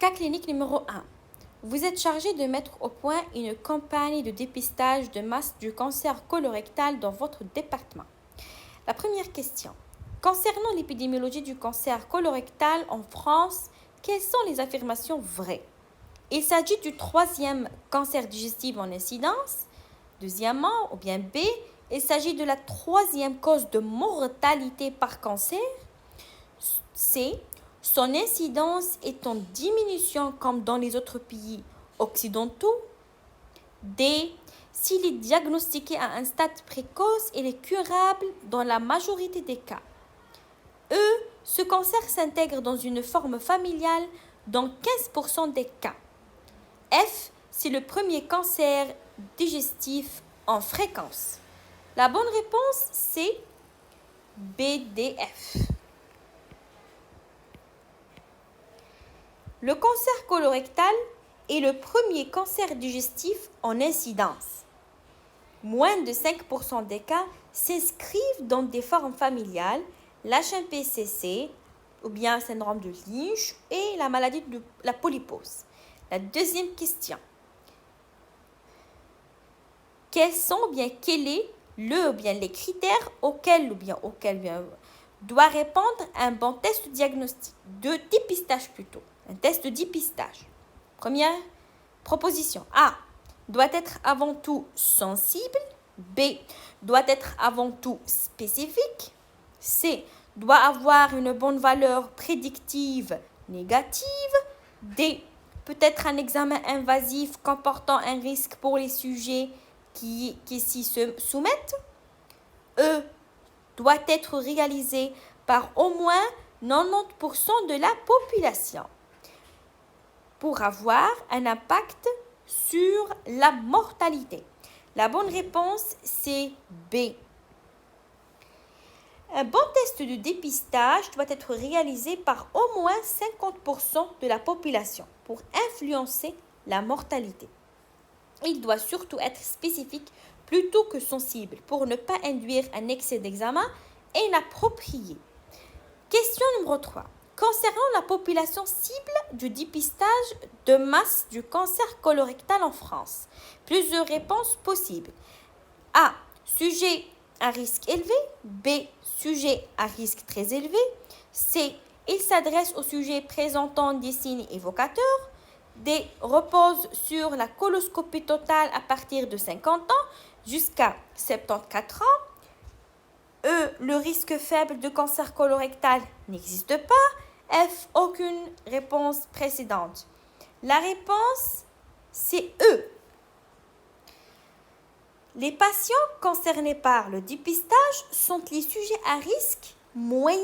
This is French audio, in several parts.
Cas clinique numéro 1. Vous êtes chargé de mettre au point une campagne de dépistage de masse du cancer colorectal dans votre département. La première question. Concernant l'épidémiologie du cancer colorectal en France, quelles sont les affirmations vraies? Il s'agit du troisième cancer digestif en incidence. Deuxièmement, ou bien B, il s'agit de la troisième cause de mortalité par cancer. C, son incidence est en diminution comme dans les autres pays occidentaux. D, s'il est diagnostiqué à un stade précoce, il est curable dans la majorité des cas. E, ce cancer s'intègre dans une forme familiale dans 15% des cas. F, c'est le premier cancer digestif en fréquence. La bonne réponse, c'est BDF. Le cancer colorectal est le premier cancer digestif en incidence. Moins de 5% des cas s'inscrivent dans des formes familiales, l'HMPCC ou bien le syndrome de Lynch et la maladie de la polypose. La deuxième question. Quels est les critères auxquels doit répondre un bon test de dépistage plutôt. Un test de dépistage. Première proposition. A. Doit être avant tout sensible. B. Doit être avant tout spécifique. C. Doit avoir une bonne valeur prédictive négative. D. Peut être un examen invasif comportant un risque pour les sujets qui s'y soumettent. E. Doit être réalisé par au moins 90% de la population pour avoir un impact sur la mortalité. La bonne réponse, c'est B. Un bon test de dépistage doit être réalisé par au moins 50% de la population pour influencer la mortalité. Il doit surtout être spécifique plutôt que sensible pour ne pas induire un excès d'examen inapproprié. Question numéro 3. Concernant la population cible du dépistage de masse du cancer colorectal en France, plusieurs réponses possibles. A. Sujet à risque élevé. B. Sujet à risque très élevé. C. Il s'adresse aux sujets présentant des signes évocateurs. D. Repose sur la coloscopie totale à partir de 50 ans jusqu'à 74 ans. E. Le risque faible de cancer colorectal n'existe pas. F. Aucune réponse précédente. La réponse, c'est E. Les patients concernés par le dépistage sont les sujets à risque moyen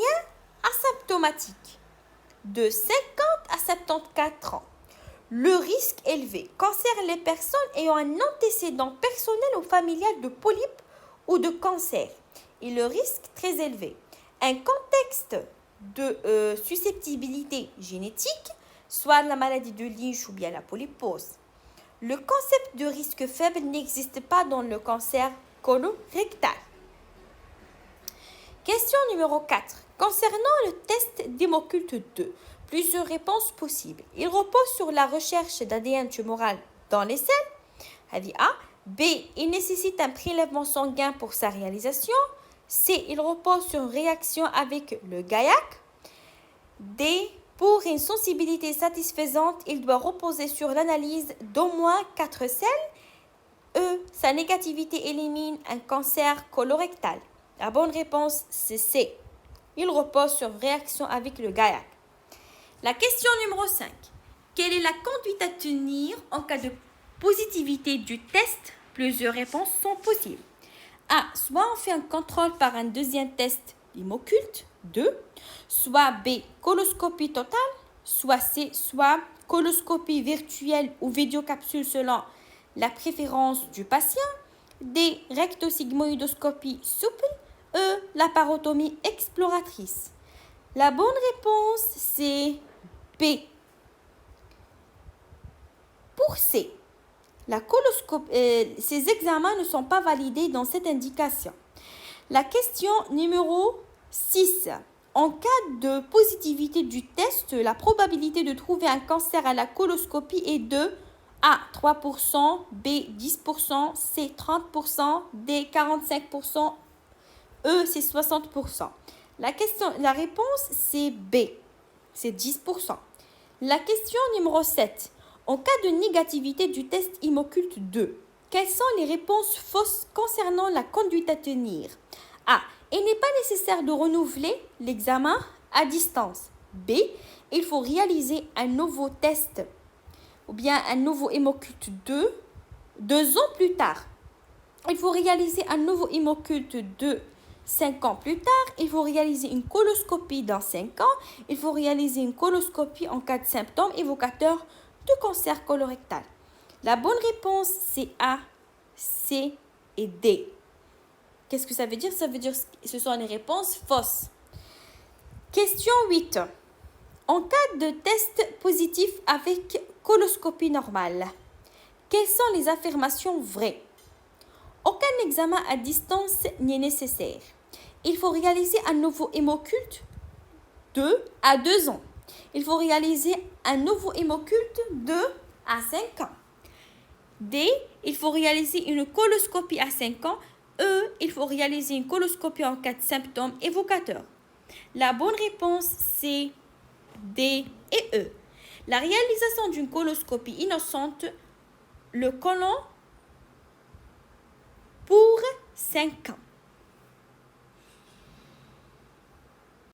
asymptomatique de 50 à 74 ans. Le risque élevé concerne les personnes ayant un antécédent personnel ou familial de polype ou de cancer et le risque très élevé. Un contexte de susceptibilité génétique, soit la maladie de Lynch ou bien la polypose. Le concept de risque faible n'existe pas dans le cancer colorectal. Question numéro 4. Concernant le test d'hémoculte 2, plusieurs réponses possibles. Il repose sur la recherche d'ADN tumoral dans les selles. Avis A. B. Il nécessite un prélèvement sanguin pour sa réalisation. C. Il repose sur une réaction avec le GAIAC. D. Pour une sensibilité satisfaisante, il doit reposer sur l'analyse d'au moins 4 selles. E. Sa négativité élimine un cancer colorectal. La bonne réponse, c'est C. Il repose sur une réaction avec le GAIAC. La question numéro 5. Quelle est la conduite à tenir en cas de positivité du test? Plusieurs réponses sont possibles. A. Soit on fait un contrôle par un deuxième test d'hémoculte 2, soit B. Coloscopie totale, soit C. Soit coloscopie virtuelle ou vidéocapsule selon la préférence du patient. D. Rectosigmoïdoscopie souple. E. Laparotomie exploratrice. La bonne réponse, c'est B. Pour C, ces examens ne sont pas validés dans cette indication. La question numéro 6. En cas de positivité du test, la probabilité de trouver un cancer à la coloscopie est de A 3%, B 10%, C 30%, D 45%, E c'est 60%. La réponse c'est B, c'est 10%. La question numéro 7. En cas de négativité du test Imo-Culte 2, quelles sont les réponses fausses concernant la conduite à tenir? A. Il n'est pas nécessaire de renouveler l'examen à distance. B. Il faut réaliser un nouveau test ou bien un nouveau Imo-Culte 2 ans plus tard. Il faut réaliser un nouveau Imo-Culte 2 5 ans plus tard. Il faut réaliser une coloscopie dans 5 ans. Il faut réaliser une coloscopie en cas de symptômes évocateurs de cancer colorectal. La bonne réponse, c'est A, C et D. Qu'est-ce que ça veut dire? Ça veut dire que ce sont les réponses fausses. Question 8. En cas de test positif avec coloscopie normale, quelles sont les affirmations vraies? Aucun examen à distance n'est nécessaire. Il faut réaliser un nouveau Imo-Culte 2 à 2 ans. Il faut réaliser un nouveau Imo-Culte 2 à 5 ans. D. Il faut réaliser une coloscopie à 5 ans. E. Il faut réaliser une coloscopie en cas de symptômes évocateurs. La bonne réponse, c'est D et E. La réalisation d'une coloscopie innocente, le côlon, pour 5 ans.